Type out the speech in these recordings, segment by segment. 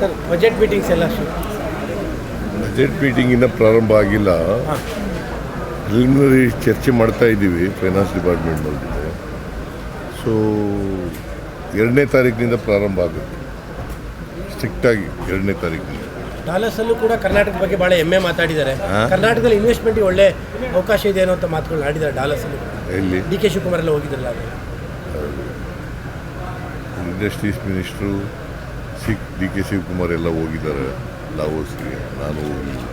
Sir budget meetings ಎಲ್ಲ budget meeting ಇನ್ನೂ ಪ್ರಾರಂಭ ಆಗಿಲ್ಲ. ಪ್ರಿಲಿಮಿನರಿ ಚರ್ಚೆ ಮಾಡ್ತಾ ಇದ್ದೀವಿ ಫೈನಾನ್ಸ್ ಡಿಪಾರ್ಟ್ಮೆಂಟ್ನವ್ರ ಜೊತೆ. ಸೊ 2ನೇ ತಾರೀಕಿನಿಂದ ಪ್ರಾರಂಭ ಆಗುತ್ತೆ, ಸ್ಟ್ರಿಕ್ಟಾಗಿ 2ನೇ ತಾರೀಕಿನಿಂದ. ಡಾಲರ್ಸಲ್ಲೂ ಕೂಡ ಕರ್ನಾಟಕದ ಬಗ್ಗೆ ಭಾಳ ಹೆಮ್ಮೆ ಮಾತಾಡಿದ್ದಾರೆ. ಕರ್ನಾಟಕದಲ್ಲಿ ಇನ್ವೆಸ್ಟ್ಮೆಂಟ್ಗೆ ಒಳ್ಳೆ ಅವಕಾಶ ಇದೆ ಅನ್ನೋ ಮಾತುಗಳು ಆಡಿದ್ದಾರೆ ಡಾಲರ್ಸಲ್ಲಿ. ಎಲ್ಲಿ ಡಿ ಕೆ ಶಿವಕುಮಾರ್ ಎಲ್ಲ ಹೋಗಿದ್ರಲ್ಲ ಅದು. Industries minister D K Shivakumar ಎಲ್ಲ ಹೋಗಿದ್ದಾರೆ ಲಾವೋಸ್ಗೆ, ನಾನು ಹೋಗಿಲ್ಲ.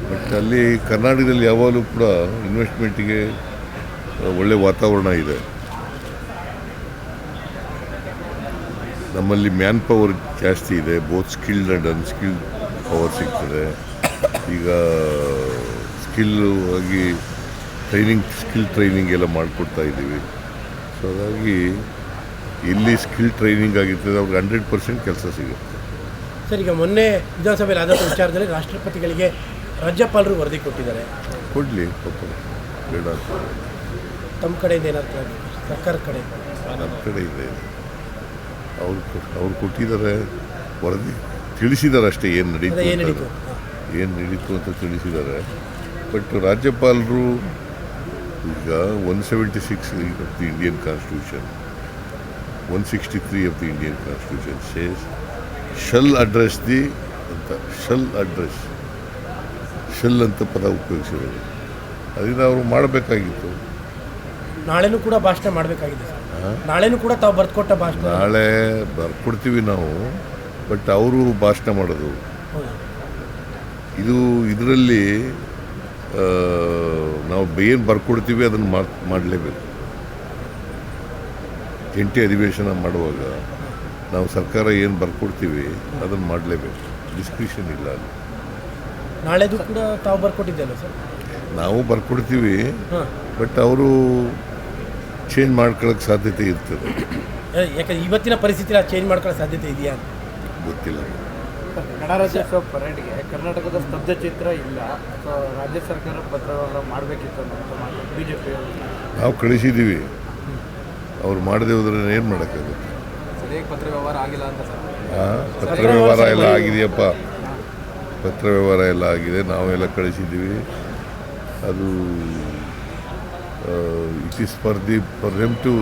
ಬಟ್ ಅಲ್ಲಿ ಕರ್ನಾಟಕದಲ್ಲಿ ಯಾವಾಗಲೂ ಕೂಡ ಇನ್ವೆಸ್ಟ್ಮೆಂಟಿಗೆ ಒಳ್ಳೆ ವಾತಾವರಣ ಇದೆ. ನಮ್ಮಲ್ಲಿ ಮ್ಯಾನ್ ಪವರ್ ಜಾಸ್ತಿ ಇದೆ, both skilled and unskilled power ಸಿಗ್ತದೆ. ಈಗ ಆಗಿ ಸ್ಕಿಲ್ ಟ್ರೈನಿಂಗ್ ಎಲ್ಲ ಮಾಡಿಕೊಡ್ತಾ ಇದ್ದೀವಿ. ಸೊ ಹಾಗಾಗಿ ಎಲ್ಲಿ ಸ್ಕಿಲ್ ಟ್ರೈನಿಂಗ್ ಆಗಿರ್ತದೆ ಅವ್ರಿಗೆ 100% ಕೆಲಸ ಸಿಗುತ್ತೆ. ಸರ್, ಈಗ ಮೊನ್ನೆ ವಿಧಾನಸಭೆಯಲ್ಲಿ ಆದಂಥ ವಿಚಾರದಲ್ಲಿ ರಾಷ್ಟ್ರಪತಿಗಳಿಗೆ ರಾಜ್ಯಪಾಲರು ವರದಿ ಕೊಟ್ಟಿದ್ದಾರೆ. ಕೊಡಲಿ, ಪಾಪ ಬೇಡ. ತಮ್ಮ ಕಡೆಯಿಂದ ಏನಾಗ್ತದೆ? ಸರ್ಕಾರದ ಕಡೆ ನಮ್ಮ ಕಡೆ ಇದೆ, ಅವ್ರು ಕೊಟ್ಟಿದ್ದಾರೆ ವರದಿ, ತಿಳಿಸಿದ್ದಾರೆ ಅಷ್ಟೇ ಏನು ನಡೀತು ಅಂತ ತಿಳಿಸಿದ್ದಾರೆ. ಬಟ್ ರಾಜ್ಯಪಾಲರು ಈಗ 176 of the Indian constitution, 163 of the Indian constitution says shall address the ಅಂತ, ಶಲ್ ಅಂತ ಪದ ಉಪಯೋಗಿಸಿರೋದು. ಅದರಿಂದ ಅವರು ಮಾಡಬೇಕಾಗಿತ್ತು. ನಾಳೆನೂ ಕೂಡ ಭಾಷಣ ಮಾಡಬೇಕಾಗಿದೆ ಸರ್. ನಾಳೆನೂ ಕೂಡ ತಾವು ಬರ್ಕೊಟ್ಟ ಭಾಷಣ ನಾಳೆ ಬರ್ಕೊಡ್ತೀವಿ ನಾವು. ಬಟ್ ಅವರು ಭಾಷಣ ಮಾಡೋದು ಇದರಲ್ಲಿ ನಾವು ಏನು ಬರ್ಕೊಡ್ತೀವಿ ಅದನ್ನು ಮಾಡಲೇಬೇಕು. ಜಂಟಿ ಅಧಿವೇಶನ ಮಾಡುವಾಗ ನಾವು ಸರ್ಕಾರ ಏನು ಬರ್ಕೊಡ್ತೀವಿ ಅದನ್ನು ಮಾಡಲೇಬೇಕು. ಡಿಸ್ಕ್ರಿಷನ್ ಇಲ್ಲ ಅಲ್ಲಿ. ನಾಳೆದು ಕೂಡ ತಾವು ಬರ್ಕೊಟ್ಟಿದ್ದಲ್ಲ ಸರ್? ನಾವು ಬರ್ಕೊಡ್ತೀವಿ, ಬಟ್ ಅವರು ಚೇಂಜ್ ಮಾಡ್ಕೊಳ್ಳೋಕ್ಕೆ ಸಾಧ್ಯತೆ ಇರ್ತದೆ. ಯಾಕಂದ್ರೆ ಇವತ್ತಿನ ಪರಿಸ್ಥಿತಿ ಚೇಂಜ್ ಮಾಡ್ಕೊಳ್ಳೋ ಸಾಧ್ಯತೆ ಇದೆಯಾ ಗೊತ್ತಿಲ್ಲ. ಗಣರಾಜ್ಯೋತ್ಸವ ಪರೇಡ್ಗೆ ಕರ್ನಾಟಕದ ಸ್ತಬ್ಧ ಚಿತ್ರ ಇಲ್ಲ, ಸೊ ರಾಜ್ಯ ಸರ್ಕಾರ ಪತ್ರ ಮಾಡಬೇಕಿತ್ತು ಅಂತ ಬಿಜೆಪಿ ನಾವು ಕಳಿಸಿದ್ದೀವಿ. ಅವ್ರು ಮಾಡದೆ ಹೋದ್ರೆ ಏನು ಮಾಡೋಕ್ಕಾಗುತ್ತೆ? ಸರಿಯಾಗಿ ಪತ್ರ ವ್ಯವಹಾರ ಆಗಿಲ್ಲ ಅಂತ ಸರ್. ಪತ್ರ ವ್ಯವಹಾರ ಎಲ್ಲ ಆಗಿದೆಯಪ್ಪ, ಪತ್ರ ವ್ಯವಹಾರ ಎಲ್ಲ ಆಗಿದೆ, ನಾವೆಲ್ಲ ಕಳಿಸಿದ್ದೀವಿ. ಅದು it is for them to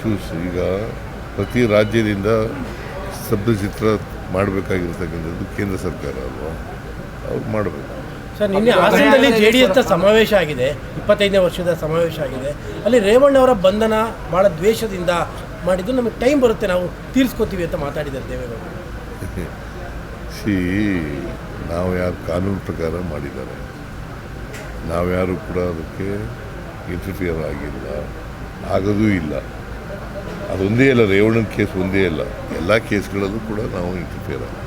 choose. ಈಗ ಪ್ರತಿ ರಾಜ್ಯದಿಂದ ಸ್ತಬ್ಧಚಿತ್ರ ಮಾಡಬೇಕಾಗಿರ್ತಕ್ಕಂಥದ್ದು ಕೇಂದ್ರ ಸರ್ಕಾರ ಅಲ್ವಾ, ಅವ್ರು ಮಾಡಬೇಕು. ಸರ್, ನಿನ್ನೆ ಹಾಸನದಲ್ಲಿ JDS ಸಮಾವೇಶ ಆಗಿದೆ, 25ನೇ ವರ್ಷದ ಸಮಾವೇಶ ಆಗಿದೆ. ಅಲ್ಲಿ ರೇವಣ್ಣವರ ಬಂಧನ ಭಾಳ ದ್ವೇಷದಿಂದ ಮಾಡಿದ್ದು, ನಮಗೆ ಟೈಮ್ ಬರುತ್ತೆ, ನಾವು ತೀರಿಸ್ಕೋತೀವಿ ಅಂತ ಮಾತಾಡಿದ್ದಾರೆ ದೇವೇಗೌಡರು. ನಾವು ಯಾರು ಕಾನೂನು ಪ್ರಕಾರ ಮಾಡಿದ್ದಾರೆ, ನಾವ್ಯಾರು ಕೂಡ ಅದಕ್ಕೆ ಇಂಟರ್ಫಿಯರ್ ಆಗಿಲ್ಲ, ಆಗೋದೂ ಇಲ್ಲ. ಅದೊಂದೇ ಅಲ್ಲ, ರೇವಣ್ಣನ ಕೇಸ್ ಒಂದೇ ಅಲ್ಲ, ಎಲ್ಲ ಕೇಸ್ಗಳಲ್ಲೂ ಕೂಡ ನಾವು ಇಂಟರ್ಫಿಯರ್ ಆಗಿ.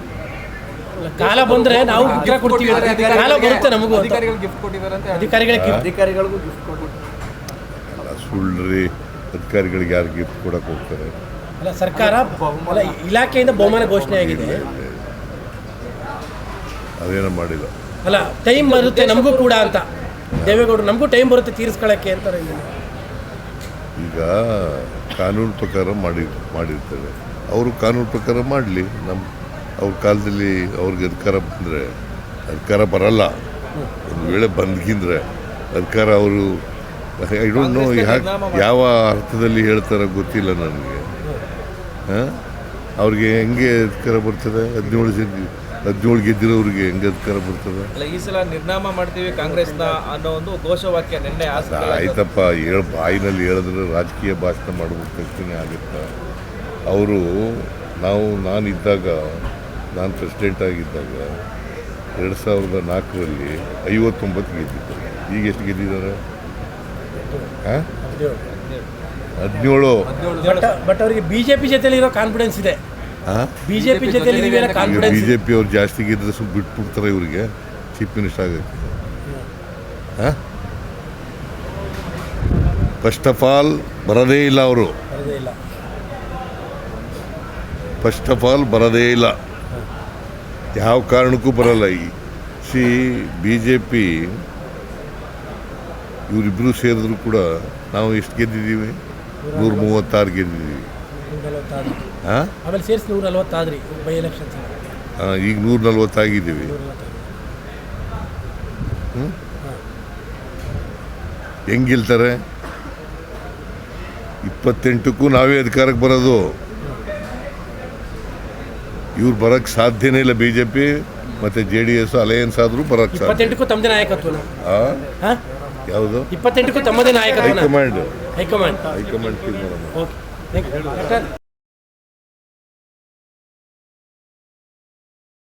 ಕಾಲ ಬಂದರೆ ನಾವು ಉತ್ತರ ಕೊಡ್ತೀವಿ, ಕಾಲ ಬರುತ್ತೆ ನಮಗೂ. ಅಧಿಕಾರಿಗಳು ಗಿಫ್ಟ್ ಕೊಟ್ಟಿದ್ದಾರೆ ಅಂತ, ಅಧಿಕಾರಿಗಳಿಗೂ ಗಿಫ್ಟ್ ಕೊಟ್ಟಿದ್ದಾರೆ. ಅಲ್ಲ, ಸುಳ್ಳ್ರಿ, ಅಧಿಕಾರಿಗಳಿಗೆ ಯಾರು ಗಿಫ್ಟ್ ಕೊಡಕ್ಕೆ ಹೋಗ್ತಾರೆ? ಅಲ್ಲ, ಸರ್ಕಾರ ಅಲ್ಲ, ಇಲಾಖೆಯಿಂದ ಬಹುಮಾನ ಘೋಷಣೆ ಆಗಿದೆ, ಅದೇನೋ ಮಾಡಿಲ್ಲ. ಅಲ್ಲ, ಟೈಮ್ ಬರುತ್ತೆ ನಮಗೂ ಕೂಡ ಅಂತ ದೇವೇಗೌಡರು, ನಮಗೂ ಟೈಮ್ ಬರುತ್ತೆ ತೀರಿಸ್ಕೊಳ್ಳೋಕ್ಕೆ ಅಂತಾರೆ. ಈಗ ಕಾನೂನು ಪ್ರಕಾರ ಮಾಡಿರ್ತಾರೆ, ಅವರು ಕಾನೂನು ಪ್ರಕಾರ ಮಾಡಲಿ. ಅವ್ರ ಕಾಲದಲ್ಲಿ ಅವ್ರಿಗೆ ಅಧಿಕಾರ ಬರಲ್ಲ, ಒಂದು ವೇಳೆ ಬಂದ್ಗಿಂದ್ರೆ ಅಧಿಕಾರ ಅವರು ಐ ಡೋಂಟ್ ನೋ ಯಾವ ಅರ್ಥದಲ್ಲಿ ಹೇಳ್ತಾರೆ ಗೊತ್ತಿಲ್ಲ ನನಗೆ. ಅವ್ರಿಗೆ ಹೆಂಗೆ ಅಧಿಕಾರ ಬರ್ತದೆ? 17 ಗೆದ್ದಿರೋರಿಗೆ ಹೆಂಗೆ ಅಧಿಕಾರ ಬರ್ತದೆ? ಈ ಸಲ ನಿರ್ನಾಮ ಮಾಡ್ತೀವಿ ಕಾಂಗ್ರೆಸ್ನ ಅನ್ನೋ ಒಂದು ಘೋಷವಾಕ್ಯ ನಿನ್ನೆ ಆಯ್ತಪ್ಪ, ಬಾಯಿನಲ್ಲಿ ಹೇಳಿದ್ರೆ ರಾಜಕೀಯ ಭಾಷಣ ಮಾಡಬೇಕು ತಕ್ಷಣ ಆಗುತ್ತೆ. ಅವರು ನಾನು ಪ್ರೆಸಿಡೆಂಟ್ ಆಗಿದ್ದಾಗ 2004ರಲ್ಲಿ 59 ಗೆದ್ದಿದ್ದಾರೆ. ಈಗ ಎಷ್ಟು ಗೆದ್ದಿದ್ದಾರೆ? 17. ಬಟ್ ಅವರಿಗೆ ಬಿಜೆಪಿ ಜೊತೆಲಿ ಇರೋ ಕಾನ್ಫಿಡೆನ್ಸ್ ಇದೆ. ಬಿಜೆಪಿ ಜೊತೆಲಿ ಬಿಜೆಪಿ ಅವ್ರು ಜಾಸ್ತಿ ಗೆದ್ರೆ ಸ್ವಲ್ಪ ಬಿಟ್ಬಿಡ್ತಾರೆ ಇವರಿಗೆ ಚೀಫ್ ಮಿನಿಸ್ಟರ್ ಆಗಕ್ಕೆ. ಫಸ್ಟ್ ಆಫ್ ಆಲ್ ಬರೋದೇ ಇಲ್ಲ, ಅವರು ಫಸ್ಟ್ ಆಫ್ ಆಲ್ ಬರೋದೇ ಇಲ್ಲ, ಯಾವ ಕಾರಣಕ್ಕೂ ಬರಲ್ಲ. BJP ಇವರಿಬ್ಬರು ಸೇರಿದ್ರು ಕೂಡ ನಾವು ಎಷ್ಟು ಗೆದ್ದಿದ್ದೀವಿ? 136 ಗೆದ್ದಿದ್ದೀವಿ. ಹಾಂ ಆಮೇಲೆ ಸೇರಿಸಿ 140 ಆದ್ರಿ ಬೈ ಎಲೆಕ್ಷನ್ಸ್. ಈಗ 140 ಆಗಿದ್ದೀವಿ. ಹೆಂಗೆ ಗೆಲ್ತಾರೆ? 28ಕ್ಕೂ ನಾವೇ ಅಧಿಕಾರಕ್ಕೆ ಬರೋದು. ಇವ್ರು ಬರೋಕ್ಕೆ ಸಾಧ್ಯನೇ ಇಲ್ಲ. BJP ಮತ್ತು JDS ಅಲಯನ್ಸ್ ಆದರೂ ಬರೋಕ್ಕೆ ಸಾಧ್ಯ. 28ಕ್ಕೂ ತಮ್ಮದೇ ನಾಯಕತ್ವನ? ಹಾಂ, ಯಾವುದು? 28ಕ್ಕೂ ತಮ್ಮದೇ ನಾಯಕತ್ವನ? High command high command. ತೀರ್ಮಾನ. Okay, thank you.